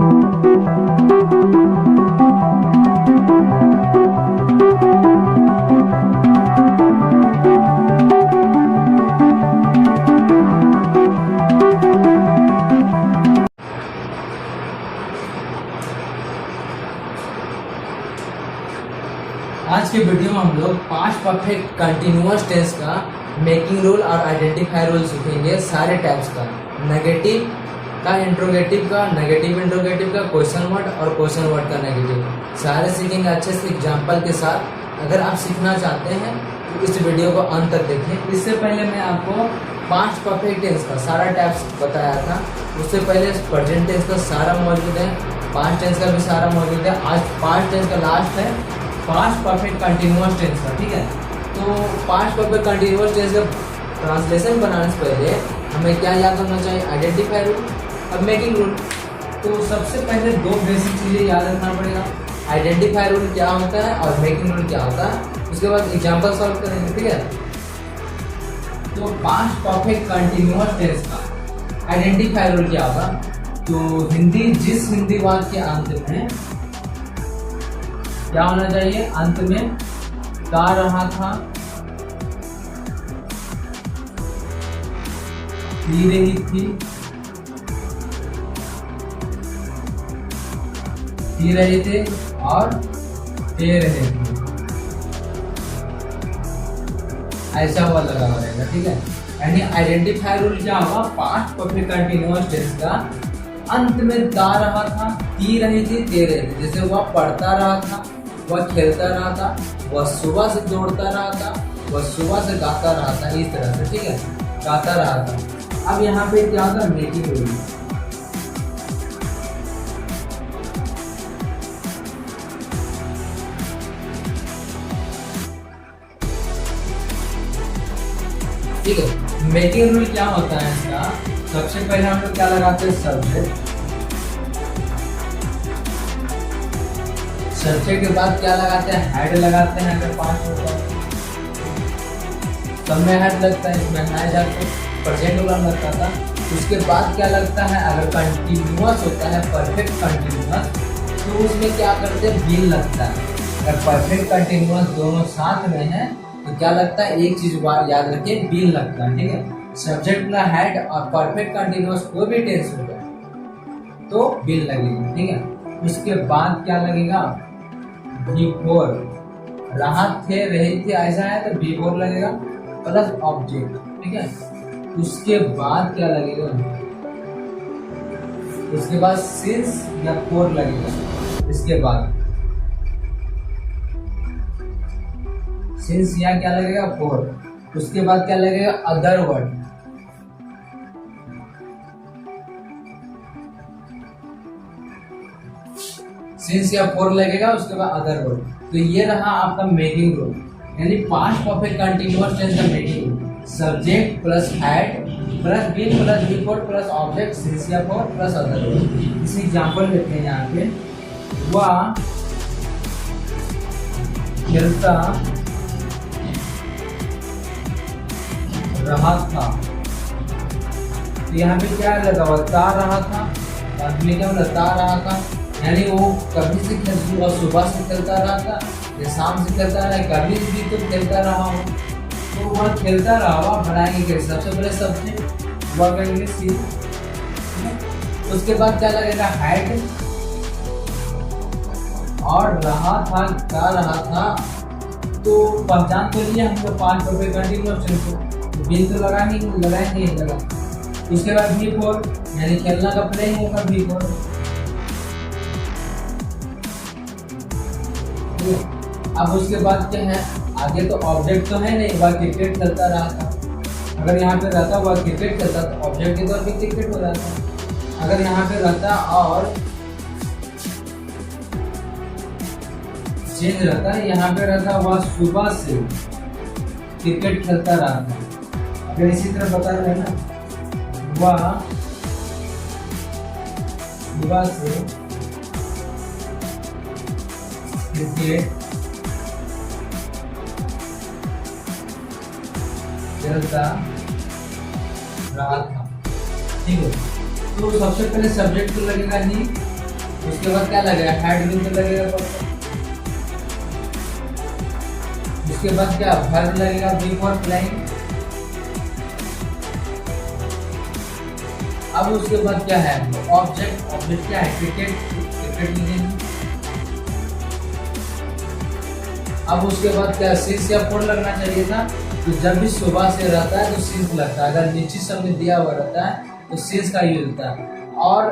आज के वीडियो में हम लोग 5 परफेक्ट कंटिन्यूअस टेंस का मेकिंग रूल और आइडेंटिफाई रूल सीखेंगे। सारे टाइप्स का, नेगेटिव का, इंट्रोगेटिव का, नेगेटिव इंट्रोगेटिव का, क्वेश्चन वर्ड और क्वेश्चन वर्ड का नेगेटिव, सारे सीखेंगे अच्छे से एग्जाम्पल के साथ। अगर आप सीखना चाहते हैं तो इस वीडियो को अंत तक देखें। इससे पहले मैं आपको 5 परफेक्ट टेंस का सारा टाइप्स बताया था। उससे पहले प्रेजेंट टेंस का सारा मौजूद है, 5 टेंस का भी सारा मौजूद है। आज 5 टेंस का लास्ट है, 5 परफेक्ट कंटिन्यूअस टेंस का, ठीक है। तो 5 परफेक्ट कंटिन्यूअस टेंस का ट्रांसलेशन बनाने से पहले हमें क्या याद होना चाहिए? आइडेंटिफाई रूल और मेकिंग रूल। तो सबसे पहले 2 बेसिक चीज़ें याद रखना पड़ेगा। आइडेंटिफाई रूल क्या होता है और मेकिंग रूल क्या होता है। उसके बाद एग्जाम्पल सॉल्व करेंगे, ठीक है। तो 5 परफेक्ट कंटिन्यूअस टेंस का आइडेंटिफाई रूल क्या होगा? तो जिस हिंदी वाक्य के अंत में क्या होना चाहिए? अंत में गा रहा था, पी रही थी, पी रहे थे और दे रहे थे, ऐसा हुआ लगा हुआ रहेगा, ठीक है। यानी आइडेंटिफाई रूल क्या होगा? 5 परफेक्ट कंटिन्यूअस टेंस का अंत में गा रहा था, पी रही थी, दे रहे थे। जैसे वह पढ़ता रहा था, वह खेलता रहा था, वह सुबह से दौड़ता रहा था, वह सुबह से गाता रहा था, इस तरह से, ठीक है, गाता रहा था। अब यहाँ पे क्या होगा? Making rule. ठीक है, मेकिंग रूल क्या होता है इसका? सबसे पहले हम लोग क्या लगाते हैं? सब्जेक्ट। सब्जेक्ट के बाद क्या लगाते हैं? हेड लगाते हैं। अगर 5 होता है सब में हेड लगता है, इसमें है जाके प्रेजेंट वाला लगता था। उसके बाद क्या लगता है? अगर कंटिन्यूअस होता है, परफेक्ट कंटिन्यूअस, तो उसमें क्या करते हैं? बीन लगता है। अगर परफेक्ट कंटिन्यूअस दोनों साथ में है तो क्या लगता है? एक चीज याद रखिए, बीन लगता है, ठीक है। सब्जेक्ट का हेड और परफेक्ट कंटिन्यूअस कोई भी टेंस होगा तो बीन लगेगा, ठीक है। उसके बाद क्या लगेगा? बिफोर। रहा थे, रहे थे, ऐसा है तो बिफोर लगेगा प्लस ऑब्जेक्ट, ठीक है। उसके बाद क्या लगेगा? उसके बाद सिंस या फोर लगेगा। इसके बाद सिंस या क्या लगेगा? फोर। उसके बाद क्या लगेगा? Other word. सिंस या फोर लगेगा, उसके बाद अदर वर्ड। तो ये रहा आपका मेकिंग रूल, यानी 5 परफेक्ट कंटिन्यूअस टेंस का making rule. Subject plus had plus been plus V four plus object, since या फोर प्लस अदर वर्ड। इसी एग्जांपल लेते हैं यहाँ पे। वह खेलता रहा था, तो यहाँ पे क्या लगा हुआ? ता रहा था। बाद में क्या बोला? ता रहा था, यानी वो कभी से खेलता, सुबह से खेलता रहा था या शाम से खेलता रहा, कभी भी तो खेलता रहा हो। तो वह खेलता रहा हुआ बनाएंगे कैसे? सबसे पहले सब्जेक्ट वह करेंगे सी। उसके बाद क्या लगेगा? हेड और रहा था, का रहा था, तो पहचान तो लिया हम लोग 5 परफेक्ट कंटिन्यूअस टेंस को। बिन तो लगाएंगे लगा। उसके बाद बिफोर, यानी खेलना का प्लेइंग होगा बिफोर। अब उसके बाद क्या है? आगे तो ऑब्जेक्ट तो है नहीं, वह क्रिकेट खेलता रहा था। अगर यहाँ पे रहता वह क्रिकेट खेलता तो ऑब्जेक्ट के तौर पे क्रिकेट हो जाता। अगर यहाँ पे रहता और चेंज रहता है, यहाँ पे रहता वह सुबह से क्रिकेट खेलता रहा था। अगर इसी तरह बता रहे हैं ना, वह सुबह से क्रिकेट खेलता रहा था, ठीक है। तो सबसे पहले सब्जेक्ट तो लगेगा ही, उसके बाद क्या लगेगा, हैड बीन तो लगेगा परफेक्ट। उसके बाद क्या वर्ब लगेगा, बिफोर प्लेइंग। अब उसके बाद क्या है, ऑब्जेक्ट। ऑब्जेक्ट क्या है, क्रिकेट, क्रिकेट लिखेंगे। अब उसके बाद क्या, सिंस या फॉर लगना चाहिए था, तो जब भी सुबह से रहता है तो सिंस लगता है। अगर निश्चित समय दिया हुआ रहता है तो सिंस का यूज होता है, और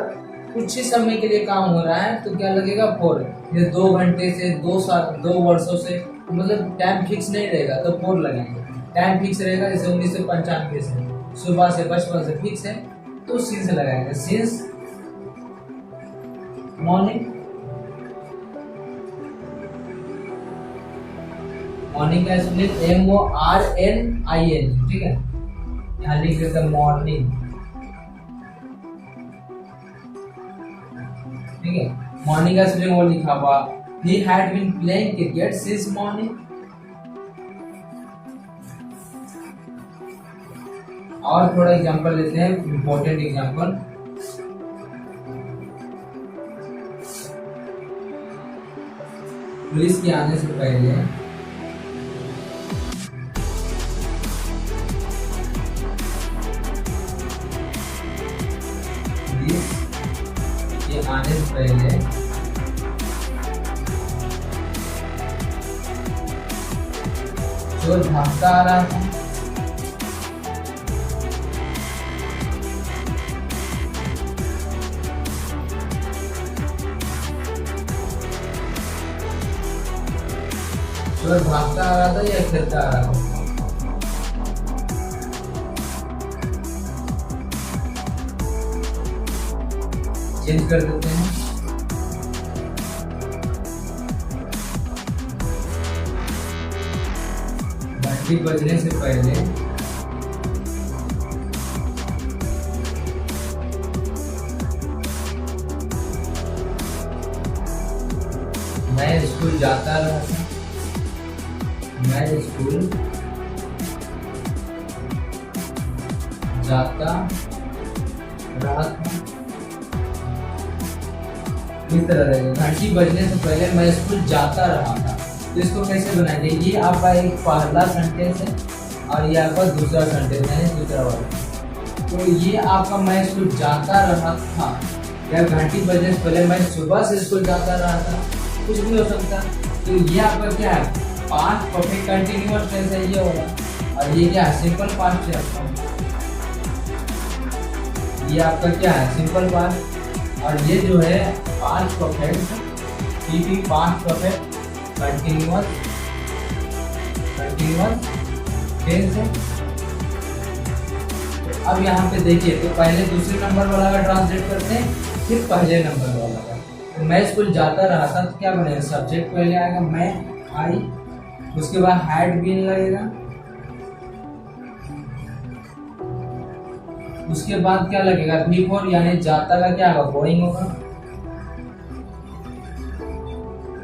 कुछ ही समय के लिए काम हो रहा है तो क्या लगेगा, फॉर। ये 2 घंटे से, 2 साल, 2 वर्षों से, मतलब टाइम फिक्स नहीं रहेगा तो फॉर लगेंगे। टाइम फिक्स रहेगा, जैसे 1995 से, सुबह से, बचपन से फिक्स है तो सिंस लगाएंगे। Since morning. मॉर्निंग का स्पेलिंग MORNING, ठीक है। यहाँ लिख देते हैं मॉर्निंग, ठीक है। मॉर्निंग का स्पेलिंग वो लिखा हुआ, he had been playing cricket since morning। और थोड़ा एग्जांपल लेते हैं, इंपॉर्टेंट एग्जांपल। पुलिस के आने से पहले आने से पहले चोर भागता आ रहा था। चोर भागता आ रहा था या खेलता आ रहा था। चेंज कर देते हैं। घंटी बजने से पहले मैं स्कूल जाता रहा था। मैं स्कूल जाता रहा था। इस तरह रहेगा, घंटी बजने से पहले मैं स्कूल जाता रहा था। तो इसको कैसे बनाएंगे, ये आपका एक पहला सेंटेंस है और ये आपका दूसरा सेंटेंस है, दूसरा वाला। तो ये आपका मैं स्कूल जाता रहा था, या घंटी बजने से पहले मैं सुबह से स्कूल जाता रहा था, कुछ भी हो सकता है। तो ये आपका क्या है, पास्ट परफेक्ट कंटिन्यूअस टेंस है ये वाला, और ये क्या है, सिंपल पास्ट है आपका। ये आपका क्या है, सिंपल पास्ट, और ये जो है past perfect, PP past perfect continuous tense है। तो अब यहाँ पे देखिए, तो पहले दूसरे नंबर वाला का ट्रांसलेट करते हैं, फिर पहले नंबर वाला का। तो मैं स्कूल जाता रहा था तो क्या बनेगा, सब्जेक्ट पहले आएगा मैं, आई, उसके बाद हैड बीन लगेगा, उसके बाद क्या लगेगा, बिफोर, यानी जाता का क्या होगा, गोइंग होगा।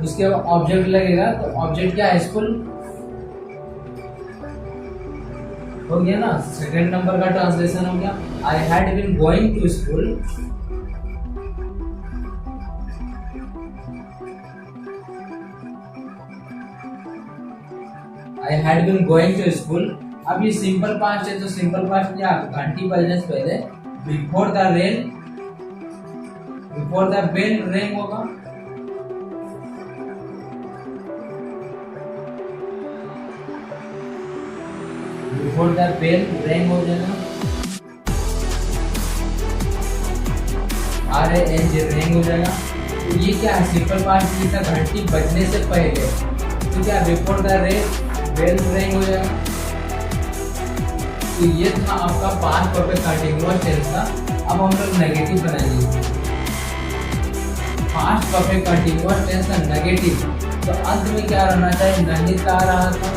उसके बाद ऑब्जेक्ट लगेगा, तो ऑब्जेक्ट क्या है, स्कूल हो गया ना। सेकंड नंबर का ट्रांसलेशन हो गया, I had been going to school. I had been going to school. अब ये सिंपल पास्ट है, तो सिंपल पास्ट क्या, घंटी बजने से पहले before the rain, before the bell rang होगा। बिफोर द बेल रेंग हो जाएगा, RANG रेंग हो जाएगा। तो ये क्या है, सिंपल पास्ट जैसा, घंटी बजने से पहले, तो क्या बिफोर द बेल रेंग हो जाएगा। तो ये था आपका पास्ट परफेक्ट कंटीन्यूअस टेंस का। अब हम लोग नेगेटिव बनाएंगे, पास्ट परफेक्ट कंटीन्यूअस टेंस का नेगेटिव। तो अंत में क्या रहना चाहिए, नहीं था रहा था,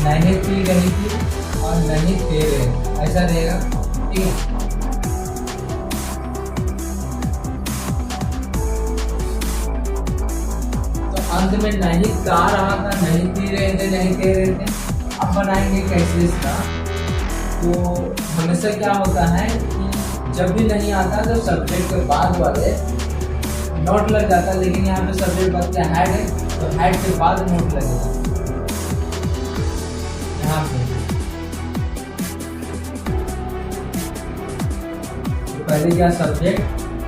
नहीं थी रही थी, और नहीं थे रहे, ऐसा रहेगा, ठीक है। तो अंत में नहीं था रहा था, नहीं थी रहे थे, नहीं थे रहे थे। अब बनाएंगे कैसे इसका, तो हमेशा क्या होता है कि जब भी नहीं आता तो सब्जेक्ट के बाद वाले नोट लग जाता है, लेकिन यहाँ पे सब्जेक्ट बच्चा हैड है तो हैड के बाद नोट लगेगा यहाँ पे। तो पहले क्या subject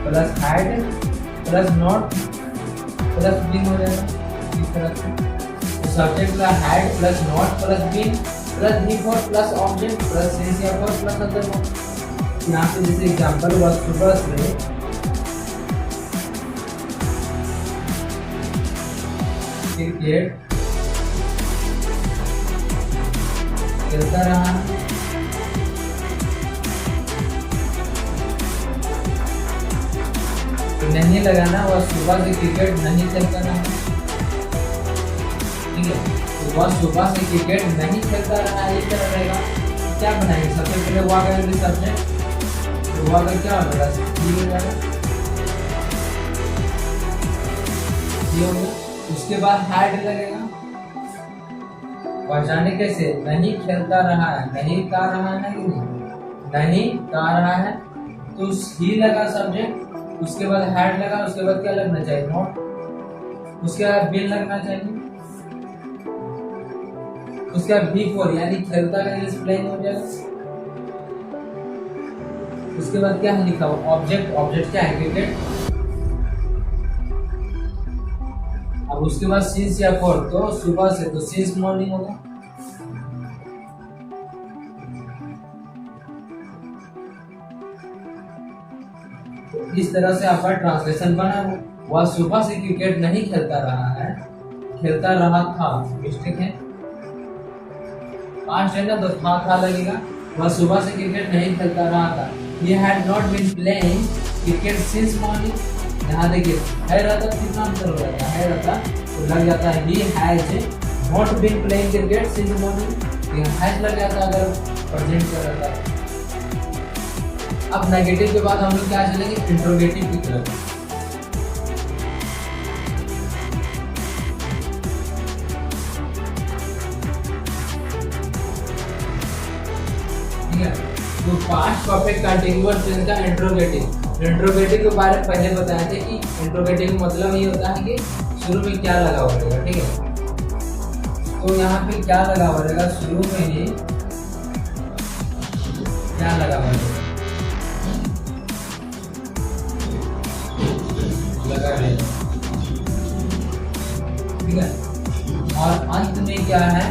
plus had plus not plus been हो जाएगा इस तरह से। तो सब्जेक्ट का had plus not plus been plus V four plus object plus since या फॉर प्लस अदर नोट। यहाँ पे जैसे एग्जांपल हुआ सुबह से क्रिकेट खेलता रहा, तो नहीं लगाना, वह सुबह से क्रिकेट नहीं खेलता रहा, ठीक है। तो वह सुबह से क्रिकेट नहीं खेलता रहा, इस तरह रहेगा। क्या बनाएंगे, सबसे पहले वह करेंगे सब्जेक्ट, तो वह का क्या हो जाएगा, हो जाएगा, ये हो गया। उसके बाद हैड लगेगा, पहचाने कैसे, नहीं खेलता रहा है, नहीं का रहा है ना कि नहीं का रहा है, तो ही लगा सब्जेक्ट, उसके बाद हैड लगा, उसके बाद क्या लगना चाहिए, नोट, उसके बाद बिन लगना चाहिए, उसके बाद बी फॉर यानी खेलता का इंग्लिश प्लेइंग हो जाएगा। उसके बाद क्या है लिखा हुआ, ऑब्जेक्ट, ऑब्जेक्ट क्या है, क्रिकेट। अब उसके बाद सिंस या फॉर, तो सुबह से, तो सिंस मॉर्निंग होगा। तो इस तरह से आपका ट्रांसलेशन बना। वह सुबह से क्रिकेट नहीं खेलता रहा है, खेलता रहा था, मिस्टेक है, पास्ट है ना, तो था लगेगा। वह सुबह से क्रिकेट नहीं खेलता रहा था, he had not been playing cricket since morning। यहाँ देखिए है रहता, कितना अंतर हो जाता है रहता, तो लग जाता है he has not been playing cricket since morning, यहाँ has लग जाता अगर प्रेजेंट कर रहता है। अब नेगेटिव के बाद हम लोग क्या चलेंगे, इंट्रोगेटिव की तरफ। ठीक है, तो पास्ट परफेक्ट कंटीन्यूअस टेंस का इंट्रोगेटिव। इंट्रोगेटिव के बारे में पहले बताए थे कि इंट्रोगेटिव का मतलब ये होता है कि शुरू में क्या लगा हुआ रहेगा, ठीक है। तो यहाँ पे क्या लगा हुआ रहेगा, शुरू में ही क्या लगा हुआ रहेगा, लगा रहेगा, ठीक है। और अंत में क्या है,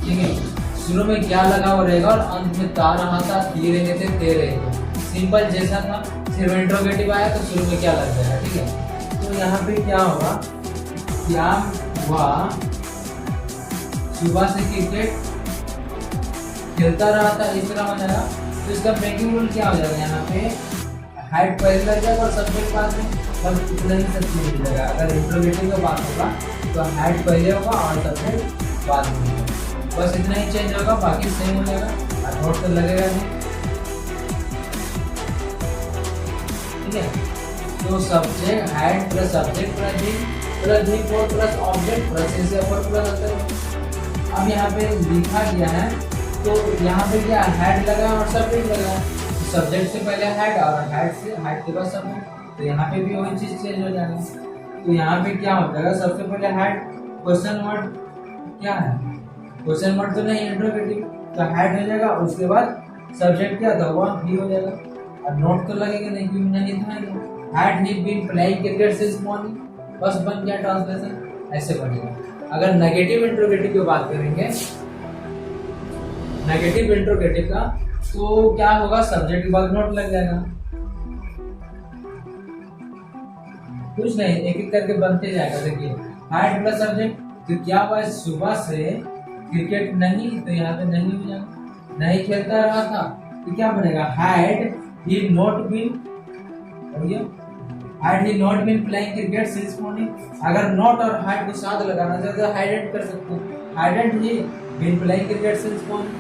ठीक है, शुरू में क्या लगा हुआ रहेगा और अंत में ता रहा था, ती रहे थे, ते रहे थे। सिंपल जैसा था, सिर्फ इंट्रोगेटिव आया तो शुरू में क्या लग जाएगा, ठीक है। तो यहाँ पे क्या होगा, क्या हुआ सुबह से क्रिकेट खेलता रहा था, इस तरह हो जाएगा। तो इसका ब्रेकिंग रूल क्या हो जाएगा, यहाँ पे हाइट पहले लग जाएगा और सब्जेक्ट बाद में, बस इतना ही सब चीज मिल जाएगा। अगर इंट्रोगेटिव का बात होगा तो हाइट पहले होगा और सब्जेक्ट बाद में होगा, बस इतना ही चेंज होगा, बाकी सेम हो जाएगा, और नोट तो लगेगा नहीं, ठीक है। तो subject had plus subject plus V four plus object plus since या फॉर प्लस अदर। अब यहाँ पे लिखा गया है, तो यहाँ पे क्या हैड लगा और सब्जेक्ट लगा, तो सब्जेक्ट से पहले हैड और हैड के बाद सब्जेक्ट, तो यहाँ पे भी वही चीज चेंज हो जाएगा। तो यहाँ पे क्या हो जाएगा, सबसे पहले हैड, क्वेश्चन वर्ड क्या है, क्वेश्चन वर्ड तो नहीं, इंट्रोगेटिव, तो हैड हो जाएगा। उसके बाद सब्जेक्ट क्या था, वह भी हो जाएगा, और नोट तो लगेगा नहीं क्योंकि नहीं था। Had he been playing cricket since morning, बस बन गया ट्रांसलेशन, ऐसे बनेगा। अगर नेगेटिव इंट्रोगेटिव की बात करेंगे, नेगेटिव इंट्रोगेटिव का, तो क्या होगा, सब्जेक्ट के बाद नोट लग जाएगा, कुछ नहीं, एक एक करके बनते जाएगा। देखिए हैड प्लस सब्जेक्ट, तो क्या हुआ, सुबह से क्रिकेट नहीं, तो यहाँ पे नहीं हो जाएगा, नहीं खेलता रहा था, तो क्या बनेगा, had he not been, had he not been playing cricket since morning. अगर नॉट और हैड को साथ लगाना चाहते तो हाइडेंट कर सकते हैं, hadn't he been playing cricket since morning.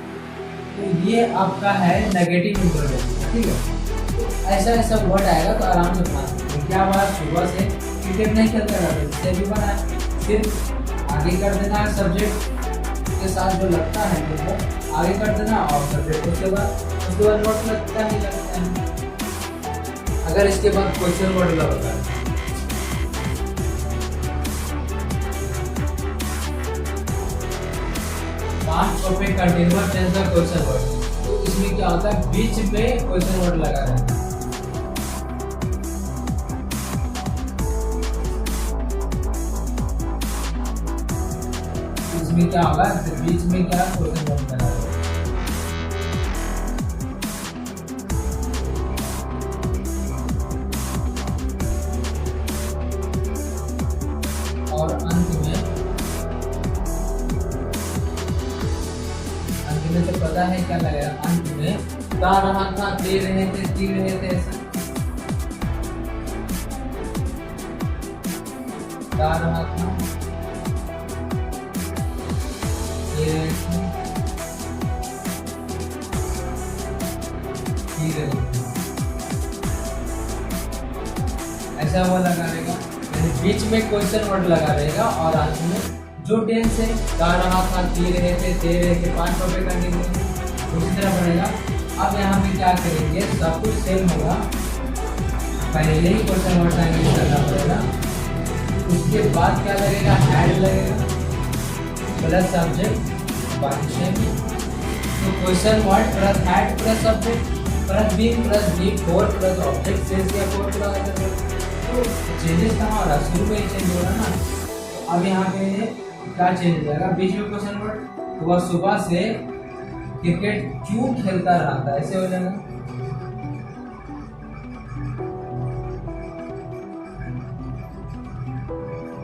तो ये आपका है नेगेटिव इंट्रोगेटिव, ठीक है। तो ऐसा ऐसा वर्ड आएगा तो आराम से बना सकते हैं। क्या हुआ, सुबह से क्रिकेट नहीं खेलता रहा, इससे भी बना, सिर्फ आगे कर देना है सब्जेक्ट, उसके साथ जो लगता है वो आगे कर देना और सब्जेक्ट उसके बाद नोट लगता ही लगता है। अगर इसके बाद क्वेश्चन वर्ड लगता है, पास्ट परफेक्ट कंटीन्यूअस टेंस का क्वेश्चन वर्ड, तो इसमें क्या होता है बीच में क्वेश्चन वर्ड लगा रहता है। इसमें क्या होगा बीच में क्या क्वेश्चन वर्ड लगा रहेगा। और अंत में तो पता है क्या लगेगा, अंत में गा रहा था, दे रहे थे, पी रहे थे, ऐसा गा रहा था, दे रहे थे, पी रहे थे, ऐसा वो लगा रहेगा। यानी बीच में क्वेश्चन वर्ड लगा रहेगा और अंत में जो टेंस है गा रहा था, पी रहे थे, दे रहे थे, पांच परफेक्ट कंटीन्यूअस उसी तरह बनेगा। अब यहाँ पे क्या करेंगे, सब कुछ सेम होगा, पहले ही क्वेश्चन वर्ड का यूज करना पड़ेगा। उसके बाद क्या लगेगा, हैड लगेगा प्लस सब्जेक्ट, बाकी सेम। तो question word plus had plus subject plus V four plus object since या फोर प्लस, तो चेंजेस कहाँ हो रहा है, शुरू में ही चेंज हो रहा है ना। अब यहाँ पे क्या चेंज हो जाएगा, बीच में क्वेश्चन वर्ड, वह सुबह से क्रिकेट क्यों खेलता रहा था, ऐसे हो जाएगा।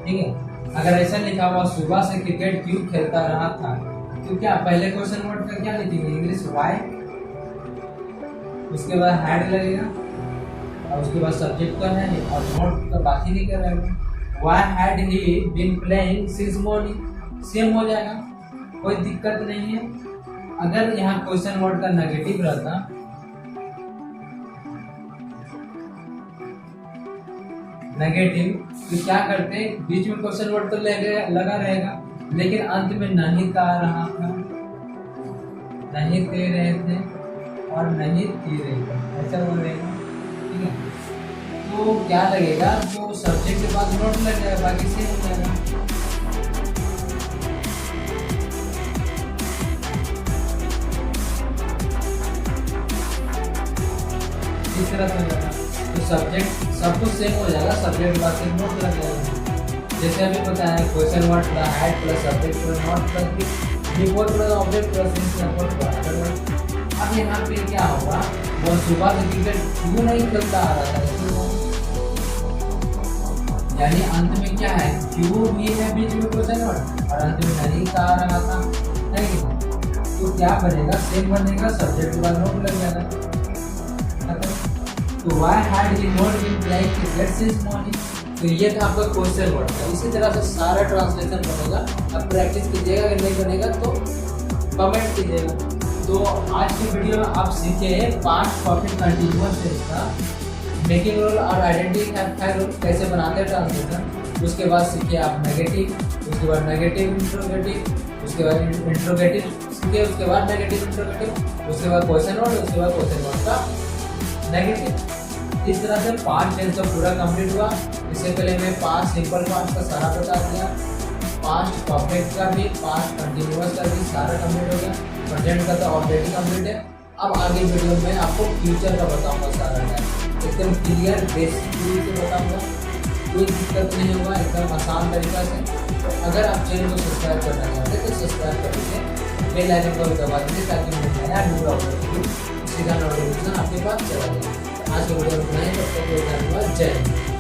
ठीक है, अगर ऐसा लिखा हुआ सुबह से क्रिकेट क्यों खेलता रहा था, तो क्या पहले क्वेश्चन वर्ड का क्या लिखेंगे, इंग्लिश वाई, उसके बाद हैड लगेगा और उसके बाद सब्जेक्ट का है और नोट का बाकी नहीं कर रहेगा। Why had he been playing since morning? Same हो जाएगा, कोई दिक्कत नहीं है। अगर यहाँ क्वेश्चन वर्ड का नेगेटिव रहता, नेगेटिव, तो क्या करते, बीच में क्वेश्चन वर्ड तो लगा रहेगा, लेकिन अंत में नहीं गा रहा था, नहीं दे रहे थे और नहीं पी रहे थे, ऐसा हो रहेगा। ठीक है, तो क्या लगेगा, जो सब्जेक्ट के बाद नोट लग जाएगा, बाकी सेम हो जाएगा। इस तरह से हो जाएगा, तो सब्जेक्ट सब कुछ सेम हो जाएगा, सब्जेक्ट के बाद से नोट लग जाएगा। जैसे अभी पता है question word plus had plus subject plus not plus V four plus object plus इंस। अब यहाँ पे क्या होगा, वो सुबह से क्रिकेट क्यों नहीं खेलता आ रहा था, यानी अंत में क्या है, क्यों भी है बीच में क्वेश्चन वर्ड और अंत में नहीं का आ रहा था, नहीं, तो क्या बनेगा, सेम बनेगा, सब्जेक्ट के बाद नोट लग जाएगा। तो why had he not been playing cricket since morning? तो ये था आपका क्वेश्चन वर्ड का। इसी तरह से सारा ट्रांसलेशन बनेगा, अब प्रैक्टिस कीजिएगा, अगर नहीं बनेगा तो कमेंट कीजिएगा। तो आज की वीडियो में आप सीखे पास्ट परफेक्ट कंटीन्यूअस टेंस का मेकिंग रोल और आइडेंटिफाई रोल कैसे बनाते हैं ट्रांसलेशन। उसके बाद सीखे आप नेगेटिव, उसके बाद नेगेटिव इंट्रोगेटिव, उसके बाद इंट्रोगेटिव सीखे, उसके बाद नेगेटिव इंट्रोगेटिव, उसके बाद क्वेश्चन वर्ड, उसके बाद क्वेश्चन वर्ड का नेगेटिव। इस तरह से पास्ट टेंस का पूरा कंप्लीट हुआ। इससे पहले मैं पास्ट सिंपल पास्ट का सारा बता दिया, पास्ट परफेक्ट का भी, पास्ट कंटिन्यूअस का भी सारा कंप्लीट हो गया, प्रेजेंट का तो ऑलरेडी कंप्लीट है। अब आगे वीडियो में आपको फ्यूचर का बताऊंगा सारा एकदम क्लियर बेसिक से बताऊंगा, कोई दिक्कत नहीं होगा, एकदम आसान तरीका से। तो अगर आप चैनल को सब्सक्राइब करना चाहते हैं तो सब्सक्राइब कर लीजिए, बेल आइकन को दबा दीजिए ताकि मैं नया वीडियो अपलोड करूँ उसी का नोटिफिकेशन आपके पास चला जाए। आज के वीडियो में इतना ही, तब तक धन्यवाद, जय हिंद।